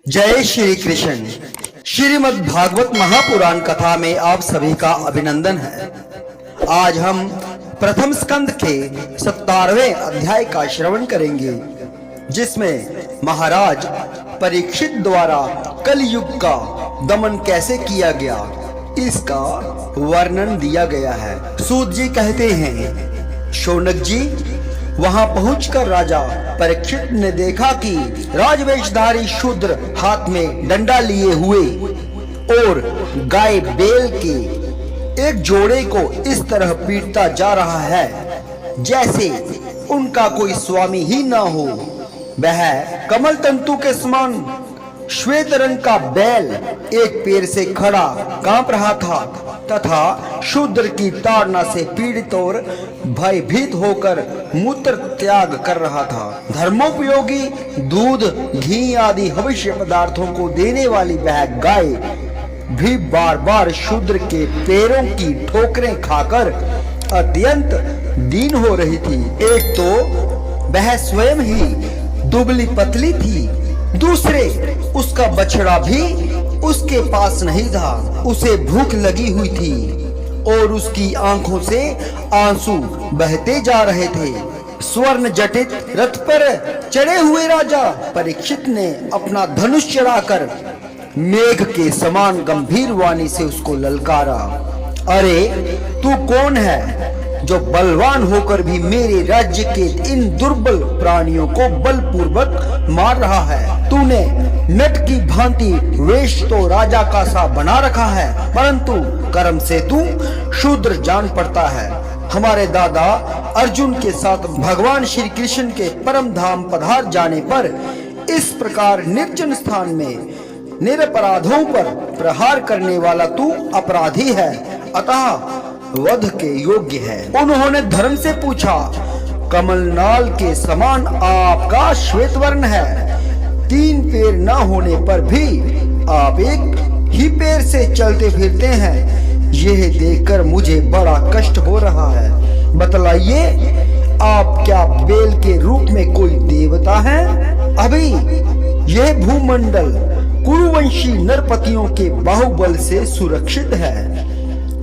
जय श्री कृष्ण। श्रीमद् भागवत महापुराण कथा में आप सभी का अभिनंदन है। आज हम प्रथम स्कंद के 17वें अध्याय का श्रवण करेंगे, जिसमें महाराज परीक्षित द्वारा कलयुग का दमन कैसे किया गया इसका वर्णन दिया गया है। सूत जी कहते हैं, शौनक जी, वहां पहुंचकर राजा परीक्षित ने देखा कि राजवेशधारी शूद्र हाथ में डंडा लिए हुए और गाय बैल के एक जोड़े को इस तरह पीटता जा रहा है जैसे उनका कोई स्वामी ही ना हो। वह कमल तंतु के समान श्वेत रंग का बैल एक पैर से खड़ा कांप रहा था तथा शूद्र की ताड़ना से पीड़ित और भयभीत होकर मूत्र त्याग कर रहा था। धर्मोपयोगी दूध, घी आदि हविष्य पदार्थों को देने वाली वह गाय भी बार बार शूद्र के पैरों की ठोकरें खाकर अत्यंत दीन हो रही थी। एक तो वह स्वयं ही दुबली पतली थी, दूसरे उसका बछड़ा भी उसके पास नहीं था। उसे भूख लगी हुई थी और उसकी आंखों से आंसू बहते जा रहे थे। स्वर्ण जटित रथ पर चढ़े हुए राजा परीक्षित ने अपना धनुष चढ़ाकर मेघ के समान गंभीर वाणी से उसको ललकारा, अरे तू कौन है जो बलवान होकर भी मेरे राज्य के इन दुर्बल प्राणियों को बलपूर्वक मार रहा है? तूने नट की भांति वेश तो राजा का सा बना रखा है, परंतु कर्म से तू शूद्र जान पड़ता है। हमारे दादा अर्जुन के साथ भगवान श्री कृष्ण के परम धाम पधार जाने पर इस प्रकार निर्जन स्थान में निरपराधों पर प्रहार करने वाला तू अपराधी है, अतः वध के योग्य है। उन्होंने धर्म से पूछा, कमलनाल के समान आपका श्वेत वर्ण है, 3 पैर न होने पर भी आप एक ही पैर से चलते फिरते हैं, यह देखकर मुझे बड़ा कष्ट हो रहा है। बतलाइए, आप क्या बैल के रूप में कोई देवता हैं? अभी यह भूमंडल कुरुवंशी नरपतियों के बाहुबल से सुरक्षित है,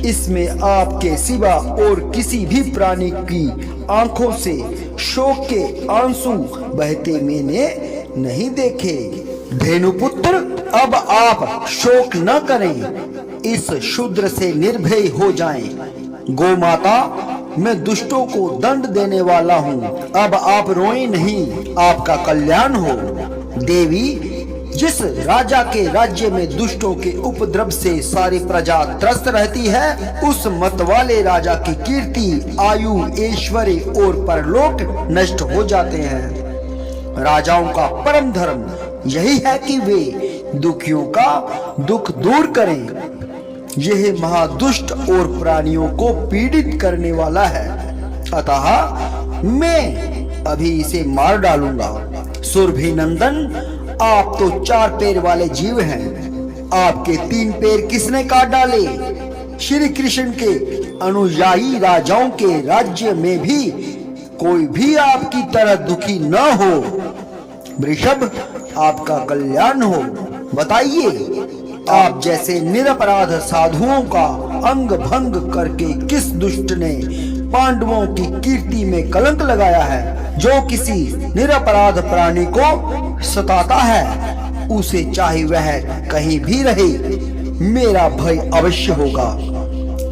इसमें आपके सिवा और किसी भी प्राणी की आंखों से शोक के आंसू बहते मैंने नहीं देखे। धेनुपुत्र, अब आप शोक न करें, इस शूद्र से निर्भय हो जाएं। गोमाता, मैं दुष्टों को दंड देने वाला हूँ, अब आप रोएं नहीं, आपका कल्याण हो। देवी, जिस राजा के राज्य में दुष्टों के उपद्रव से सारी प्रजा त्रस्त रहती है, उस मत वाले राजा की कीर्ति, आयु, ऐश्वर्य और परलोक नष्ट हो जाते हैं। राजाओं का परम धर्म यही है कि वे दुखियों का दुख दूर करें। यह महादुष्ट और प्राणियों को पीड़ित करने वाला है, अतः मैं अभी इसे मार डालूंगा। सुरभि नंदन, आप तो 4 पैर वाले जीव हैं, आपके 3 पैर किसने काट डाले? श्री कृष्ण के अनुयायी राजाओं के राज्य में भी कोई भी आपकी तरह दुखी न हो। वृषभ, आपका कल्याण हो। बताइए, आप जैसे निरपराध साधुओं का अंग भंग करके किस दुष्ट ने पांडवों की कीर्ति में कलंक लगाया है? जो किसी निरपराध प्राणी को सताता है, उसे चाहे वह कहीं भी रहे, मेरा भय अवश्य होगा।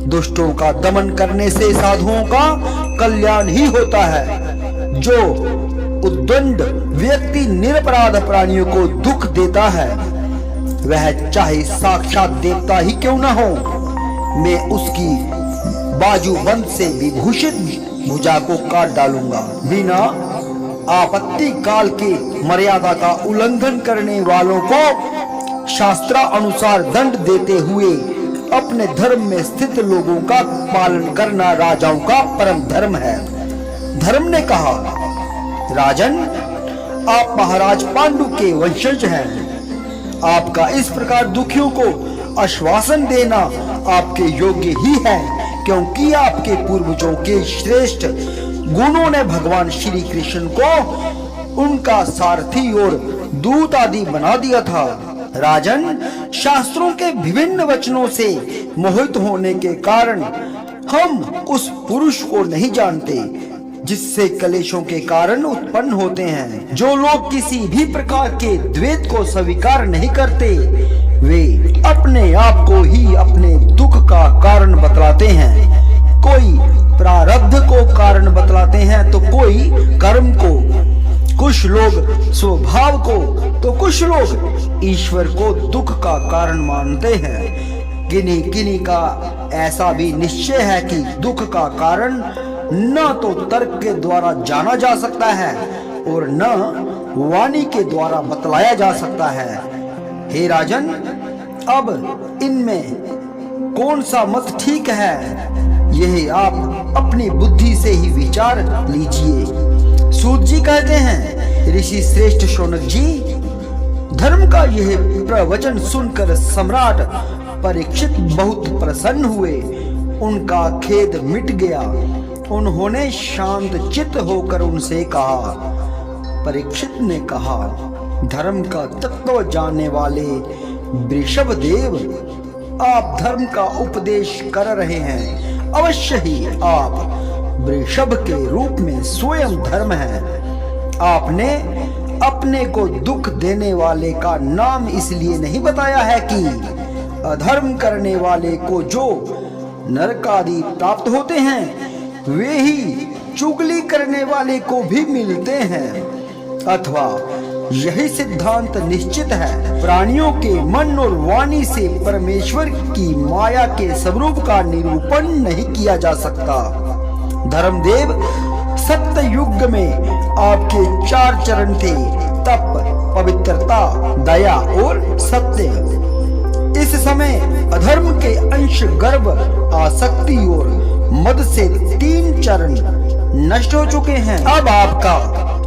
दुष्टों का दमन करने से साधुओं का कल्याण ही होता है। जो उद्दंड व्यक्ति निरपराध प्राणियों को दुख देता है, वह चाहे साक्षात देवता ही क्यों न हो, मैं उसकी बाजूबंद से विभूषित भुजा को काट डालूंगा। बिना आपत्ति काल के मर्यादा का उल्लंघन करने वालों को शास्त्रानुसार दंड देते हुए अपने धर्म में स्थित लोगों का पालन करना राजाओं का परम धर्म है। धर्म ने कहा, राजन, आप महाराज पांडु के वंशज हैं, आपका इस प्रकार दुखियों को आश्वासन देना आपके योग्य ही है, क्योंकि आपके पूर्वजों के श्रेष्ठ गुणों ने भगवान श्री कृष्ण को उनका सारथी और दूत आदि बना दिया था। राजन, शास्त्रों के विभिन्न वचनों से मोहित होने के कारण हम उस पुरुष को नहीं जानते जिससे कलेशों के कारण उत्पन्न होते हैं। जो लोग किसी भी प्रकार के द्वैत को स्वीकार नहीं करते, वे अपने आप को ही अपने दुख का कारण बतलाते हैं। कोई प्रारब्ध को कारण बतलाते हैं तो कोई कर्म को, कुछ लोग स्वभाव को तो कुछ लोग ईश्वर को दुख का कारण मानते हैं। किन्हीं का ऐसा भी निश्चय है कि दुख का कारण न तो तर्क के द्वारा जाना जा सकता है और न वाणी के द्वारा बतलाया जा सकता है। हे राजन, अब इनमें कौन सा मत ठीक है, यह आप अपनी बुद्धि से ही विचार लीजिए। सूत जी कहते हैं, ऋषि श्रेष्ठ शौनक जी, धर्म का यह प्रवचन सुनकर सम्राट परीक्षित बहुत प्रसन्न हुए। उनका खेद मिट गया। उन्होंने शांत चित्त होकर उनसे कहा। परीक्षित ने कहा, धर्म का तत्व जानने वाले वृषभ देव, आप धर्म का उपदेश कर रहे हैं। अवश्य ही आप वृषभ के रूप में स्वयं धर्म है। आपने अपने को दुख देने वाले का नाम इसलिए नहीं बताया है कि अधर्म करने वाले को जो नरक आदि प्राप्त होते हैं, वे ही चुगली करने वाले को भी मिलते हैं, अथवा यही सिद्धांत निश्चित है। प्राणियों के मन और वाणी से परमेश्वर की माया के स्वरूप का निरूपण नहीं किया जा सकता। धर्मदेव, सत्य युग में आपके 4 चरण थे, तप, पवित्रता, दया और सत्य। इस समय अधर्म के अंश गर्व, आसक्ति और मद से 3 चरण नष्ट हो चुके हैं। अब आपका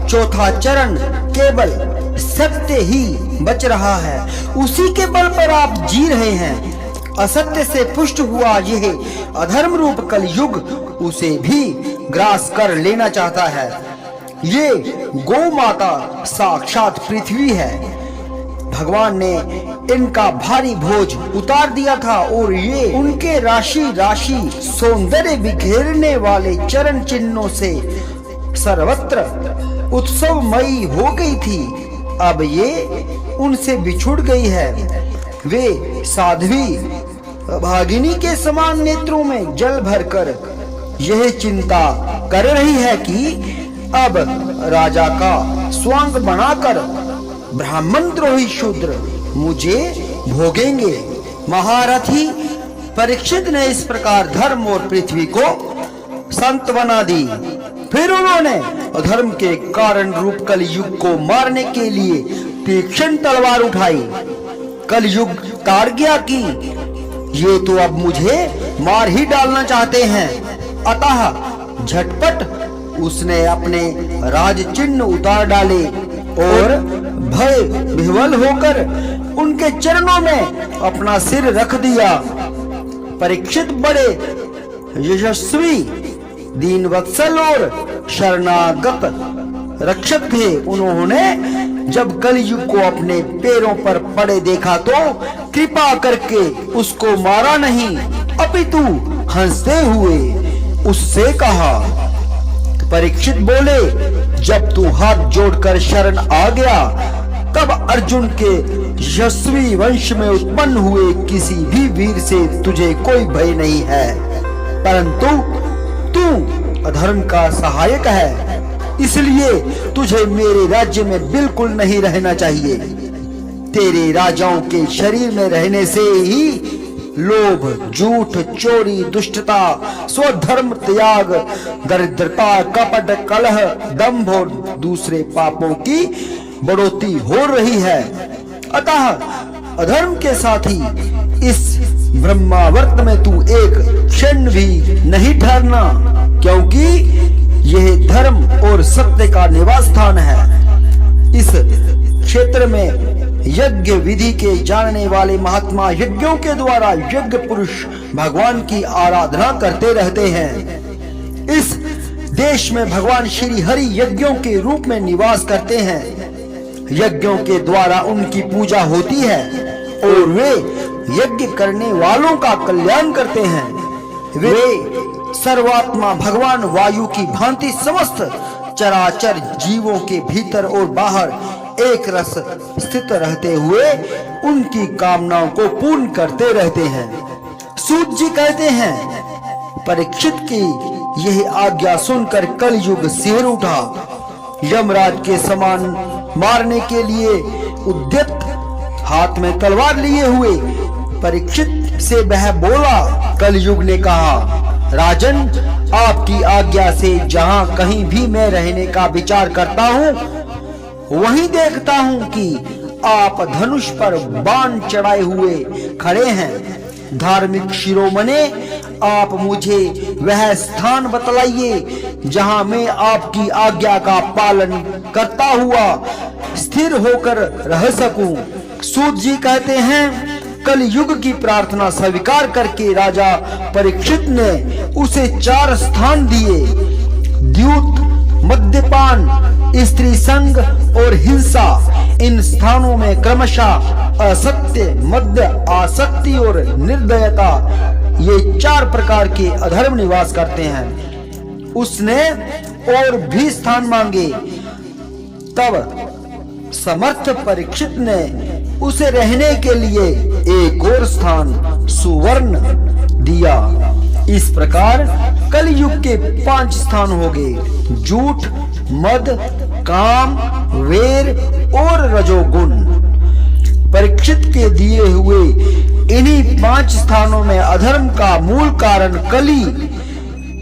4था चरण केवल सत्य ही बच रहा है। उसी के बल पर आप जी रहे हैं। असत्य से पुष्ट हुआ यह अधर्म रूप कलयुग उसे भी ग्रास कर लेना चाहता है। ये गौ माता साक्षात पृथ्वी है। भगवान ने इनका भारी बोझ उतार दिया था और ये उनके राशि राशि सौंदर्य बिखेरने वाले चरण चिन्हों से सर्वत्र उत्सवमयी हो गई थी। अब ये उनसे बिछुड़ गई है। वे साध्वी भागिनी के समान नेत्रों में जल भरकर यह चिंता कर रही है कि अब राजा का स्वांग बनाकर ब्राह्मण द्रोही शूद्र मुझे भोगेंगे। महारथी परीक्षित ने इस प्रकार धर्म और पृथ्वी को सांत्वना दी। फिर उन्होंने अधर्म के कारण रूप कलयुग को मारने के लिए तीक्ष्ण तलवार उठाई। कलयुग ताड़ गया कि ये तो अब मुझे मार ही डालना चाहते हैं। अतः झटपट उसने अपने राज चिन्ह उतार डाले और भय विह्वल होकर उनके चरणों में अपना सिर रख दिया। परीक्षित बड़े यशस्वी, दीनवत्सल और शरणागत रक्षक थे। उन्होंने जब कलयुग को अपने पैरों पर पड़े देखा तो कृपा करके उसको मारा नहीं, अपितु हंसते हुए उससे कहा। परीक्षित बोले, जब तू हाथ जोड़कर शरण आ गया तब अर्जुन के यशस्वी वंश में उत्पन्न हुए किसी भी वीर से तुझे कोई भय नहीं है, परंतु तू अधर्म का सहायक है, इसलिए तुझे मेरे राज्य में बिल्कुल नहीं रहना चाहिए। तेरे राजाओं के शरीर में रहने से ही लोभ, झूठ, चोरी, दुष्टता, स्वधर्म त्याग, दरिद्रता, कपट, कलह, दंभ और दूसरे पापों की बढ़ोतरी हो रही है। अतः अधर्म के साथी इस ब्रह्मावर्त में तू एक क्षण भी नहीं ठहरना, क्योंकि यह धर्म और सत्य का निवास स्थान है। इस क्षेत्र में यज्ञ विधि के जानने वाले महात्मा यज्ञों के द्वारा यज्ञ पुरुष भगवान की आराधना करते रहते हैं। इस देश में भगवान श्री हरि यज्ञों के रूप में निवास करते हैं। यज्ञों के द्वारा उनकी पूजा होती है और वे यज्ञ करने वालों का कल्याण करते हैं। वे सर्वात्मा भगवान वायु की भांति समस्त चराचर जीवों के भीतर और बाहर एक रस स्थित रहते हुए उनकी कामनाओं को पूर्ण करते रहते हैं। सूत जी कहते हैं, परीक्षित की यह आज्ञा सुनकर कलयुग सिर उठा। यमराज के समान मारने के लिए उद्यत हाथ में तलवार लिए हुए परीक्षित से वह बोला। कलयुग ने कहा, राजन, आपकी आज्ञा से जहां कहीं भी मैं रहने का विचार करता हूं, वहीं देखता हूं कि आप धनुष पर बाण चढ़ाए हुए खड़े हैं। धार्मिक शिरोमणे, आप मुझे वह स्थान बतलाइए जहां मैं आपकी आज्ञा का पालन करता हुआ स्थिर होकर रह सकूं। सूत जी कहते हैं, कलयुग की प्रार्थना स्वीकार करके राजा परीक्षित ने उसे 4 स्थान दिए। द्यूत, मद्यपान, स्त्री संग और हिंसा। इन स्थानों में क्रमशः असत्य, मद्य, आसक्ति और निर्दयता, ये 4 प्रकार के अधर्म निवास करते हैं। उसने और भी स्थान मांगे, तब समर्थ परीक्षित ने उसे रहने के लिए एक और स्थान सुवर्ण दिया। इस प्रकार कलयुग के 5 स्थान हो गए: झूठ, मद, काम, वेर और रजोगुण। परीक्षित के दिए हुए इन्हीं 5 स्थानों में अधर्म का मूल कारण कली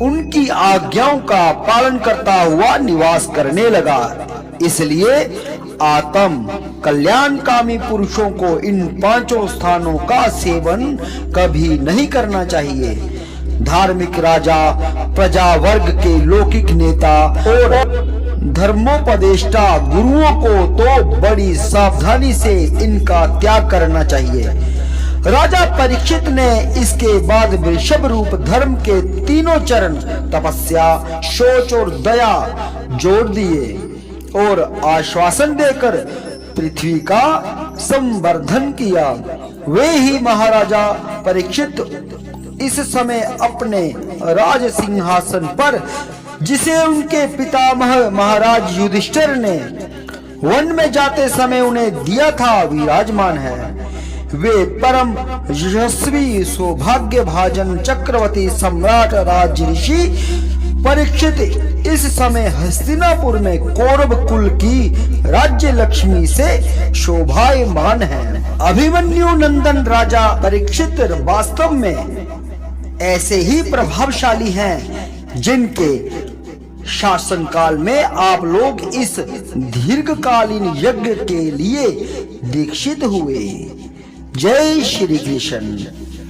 उनकी आज्ञाओं का पालन करता हुआ निवास करने लगा। इसलिए आत्म कल्याणकामी पुरुषों को इन 5 स्थानों का सेवन कभी नहीं करना चाहिए। धार्मिक राजा, प्रजा वर्ग के लौकिक नेता और धर्मोपदेष्टा गुरुओं को तो बड़ी सावधानी से इनका त्याग करना चाहिए। राजा परीक्षित ने इसके बाद वृषभ रूप धर्म के 3 चरण तपस्या, शौच और दया जोड़ दिए और आश्वासन देकर पृथ्वी का संवर्धन किया। वे ही महाराजा परीक्षित इस समय अपने राज सिंहासन पर, जिसे उनके पितामह महाराज युधिष्ठिर ने वन में जाते समय उन्हें दिया था, विराजमान है। वे परम यशस्वी सौभाग्य भाजन चक्रवर्ती सम्राट राज ऋषि परीक्षित इस समय हस्तिनापुर में कौरव कुल की राज्य लक्ष्मी से शोभायमान है। अभिमन्यु नंदन राजा परीक्षित वास्तव में ऐसे ही प्रभावशाली हैं जिनके शासनकाल में आप लोग इस दीर्घकालीन यज्ञ के लिए दीक्षित हुए। जय श्री कृष्ण।